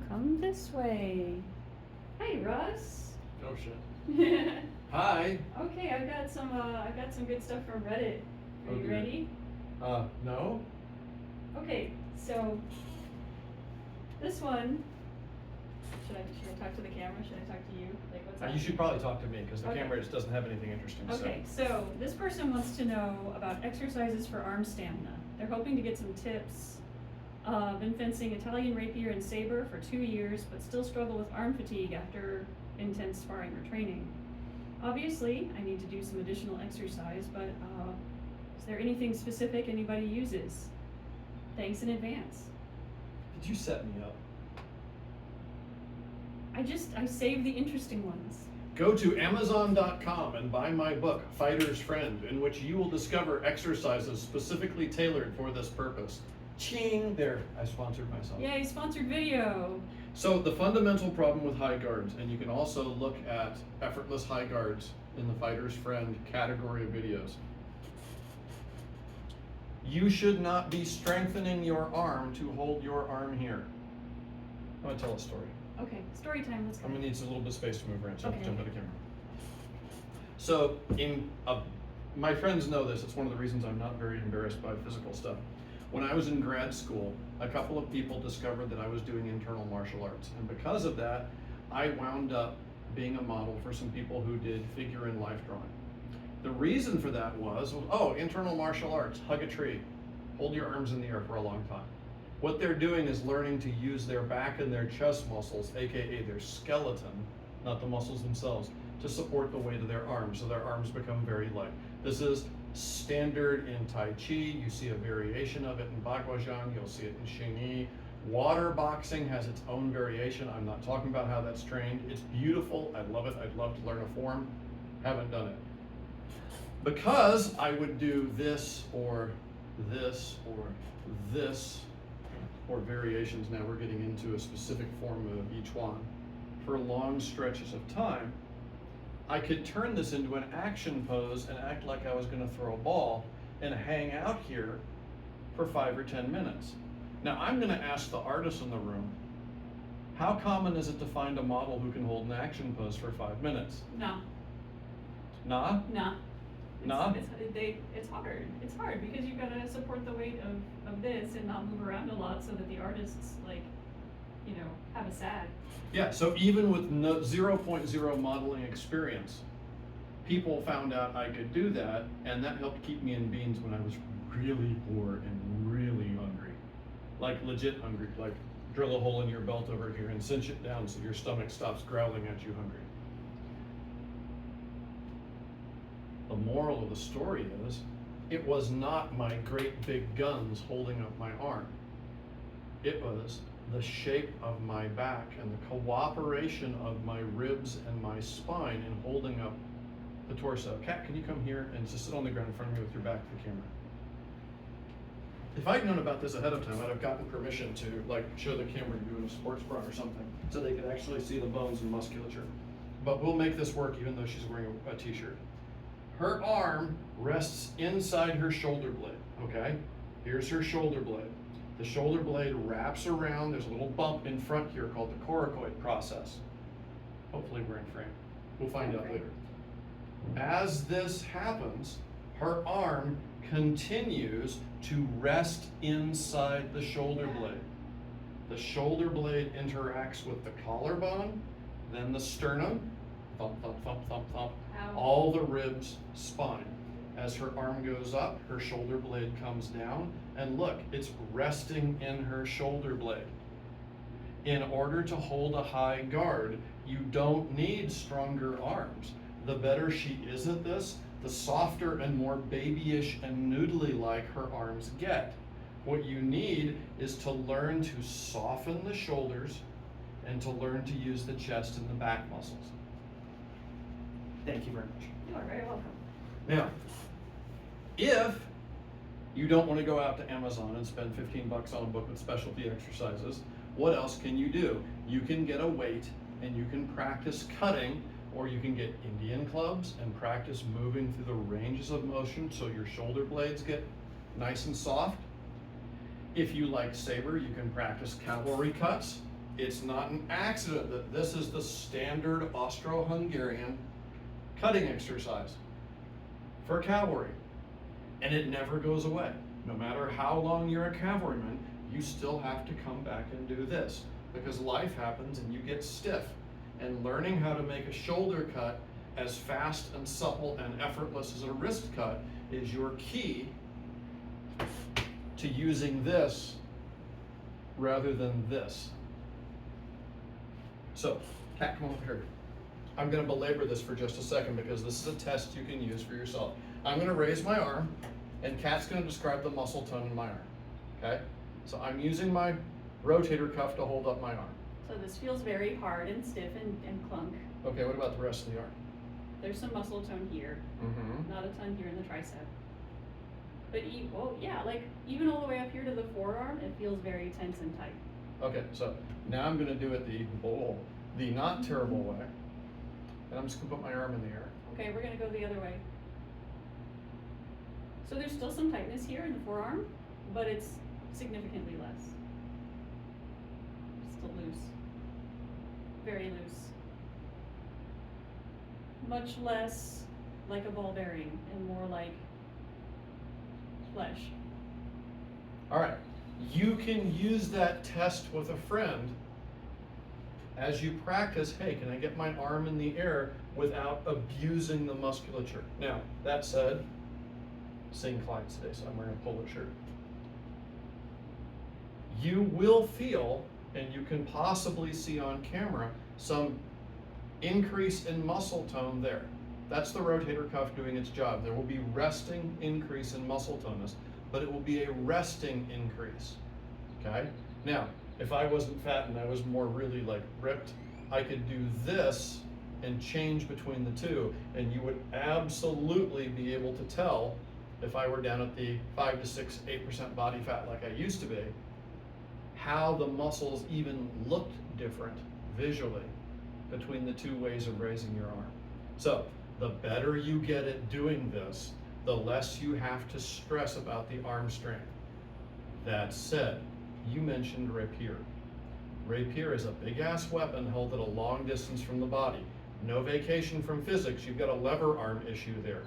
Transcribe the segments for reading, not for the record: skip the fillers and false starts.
Come this way. Hi, Russ. Oh shit. Okay, Hi. I've got some good stuff from Reddit. Are you ready? No. Okay, so this one. Should I talk to the camera? Should I talk to you? Like, what's You should probably talk to me because the Okay. camera just doesn't have anything interesting. Okay, so this person wants to know about exercises for arm stamina. They're hoping to get some tips. Been fencing Italian rapier and saber for 2 years, but still struggle with arm fatigue after intense sparring or training. Obviously, I need to do some additional exercise, but is there anything specific anybody uses? Thanks in advance. Did you set me up? I save the interesting ones. Go to Amazon.com and buy my book, Fighter's Friend, in which you will discover exercises specifically tailored for this purpose. Ching! There, I sponsored myself. Yay, sponsored video. So the fundamental problem with high guards, and you can also look at effortless high guards in the Fighter's Friend category of videos. You should not be strengthening your arm to hold your arm here. I'm gonna tell a story. Okay, story time, let's go. I'm gonna need a little bit of space to move around, so Okay. jump to the camera. So, my friends know this, it's one of the reasons I'm not very embarrassed by physical stuff. When I was in grad school, a couple of people discovered that I was doing internal martial arts, and because of that, I wound up being a model for some people who did figure and life drawing. The reason for that was, internal martial arts, hug a tree, hold your arms in the air for a long time. What they're doing is learning to use their back and their chest muscles, aka their skeleton, not the muscles themselves, to support the weight of their arms, so their arms become very light. This is standard in Tai Chi. You see a variation of it in Baguazhang, you'll see it in Xingyi. Water boxing has its own variation. I'm not talking about how that's trained. It's beautiful, I love it, I'd love to learn a form, haven't done it. Because I would do this or this or this, or variations, now we're getting into a specific form of each one, for long stretches of time, I could turn this into an action pose and act like I was gonna throw a ball and hang out here for 5 or 10 minutes. Now I'm gonna ask the artists in the room, how common is it to find a model who can hold an action pose for 5 minutes? No. Nah? Nah. Nah? It's hard. It's hard because you've got to support the weight of this and not move around a lot so that the artists, have a SAD. Yeah, so even with 0.0 modeling experience, people found out I could do that, and that helped keep me in beans when I was really poor and really hungry. Like legit hungry, like drill a hole in your belt over here and cinch it down so your stomach stops growling at you hungry. The moral of the story is, it was not my great big guns holding up my arm. It was the shape of my back and the cooperation of my ribs and my spine in holding up the torso. Kat, can you come here and just sit on the ground in front of me with your back to the camera? If I'd known about this ahead of time, I'd have gotten permission to show the camera you in a sports bra or something so they could actually see the bones and musculature. But we'll make this work even though she's wearing a t-shirt. Her arm rests inside her shoulder blade, okay? Here's her shoulder blade. The shoulder blade wraps around, there's a little bump in front here called the coracoid process. Hopefully we're in frame. We'll find out later. As this happens, her arm continues to rest inside the shoulder blade. The shoulder blade interacts with the collarbone, then the sternum, thump, thump, thump, thump, thump, all the ribs, spine. As her arm goes up, her shoulder blade comes down, and look, it's resting in her shoulder blade. In order to hold a high guard, you don't need stronger arms. The better she is at this, the softer and more babyish and noodly-like her arms get. What you need is to learn to soften the shoulders and to learn to use the chest and the back muscles. Thank you very much. You are very welcome. Now, if you don't want to go out to Amazon and spend $15 on a book with specialty exercises, what else can you do? You can get a weight and you can practice cutting, or you can get Indian clubs and practice moving through the ranges of motion so your shoulder blades get nice and soft. If you like saber, you can practice cavalry cuts It's not an accident that this is the standard Austro-Hungarian cutting exercise for cavalry. And it never goes away. No matter how long you're a cavalryman, you still have to come back and do this because life happens and you get stiff. And learning how to make a shoulder cut as fast and supple and effortless as a wrist cut is your key to using this rather than this. So, Kat, come over here. I'm going to belabor this for just a second because this is a test you can use for yourself. I'm going to raise my arm, and Kat's going to describe the muscle tone in my arm. Okay? So I'm using my rotator cuff to hold up my arm. So this feels very hard and stiff and clunk. Okay, what about the rest of the arm? There's some muscle tone here, not a ton here in the tricep. But like even all the way up here to the forearm, it feels very tense and tight. Okay, so now I'm going to do it the not terrible way. And I'm just going to put my arm in the air. Okay, we're going to go the other way. So there's still some tightness here in the forearm, but it's significantly less. It's still loose. Very loose. Much less like a ball bearing and more like flesh. All right, you can use that test with a friend as you practice, hey, can I get my arm in the air without abusing the musculature? Now, that said, seeing clients today, so I'm wearing a polo shirt. You will feel, and you can possibly see on camera, some increase in muscle tone there. That's the rotator cuff doing its job. There will be resting increase in muscle tonus, but it will be a resting increase, okay? Now, if I wasn't fat and I was more really like ripped, I could do this and change between the two, and you would absolutely be able to tell if I were down at the 5 to 6, 8% body fat like I used to be, how the muscles even looked different visually between the two ways of raising your arm. So the better you get at doing this, the less you have to stress about the arm strength. That said, you mentioned rapier. Rapier is a big ass weapon held at a long distance from the body. No vacation from physics, you've got a lever arm issue there.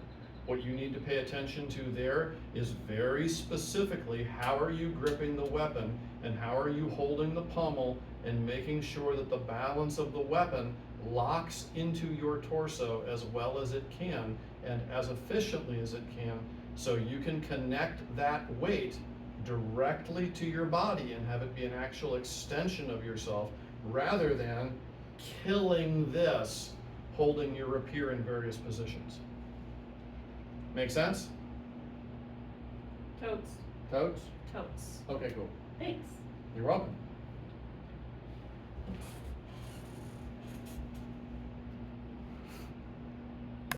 What you need to pay attention to there is very specifically how are you gripping the weapon and how are you holding the pommel and making sure that the balance of the weapon locks into your torso as well as it can and as efficiently as it can so you can connect that weight directly to your body and have it be an actual extension of yourself rather than killing this holding your rapier in various positions. Make sense? Totes. Totes? Totes. Okay, cool. Thanks. You're welcome.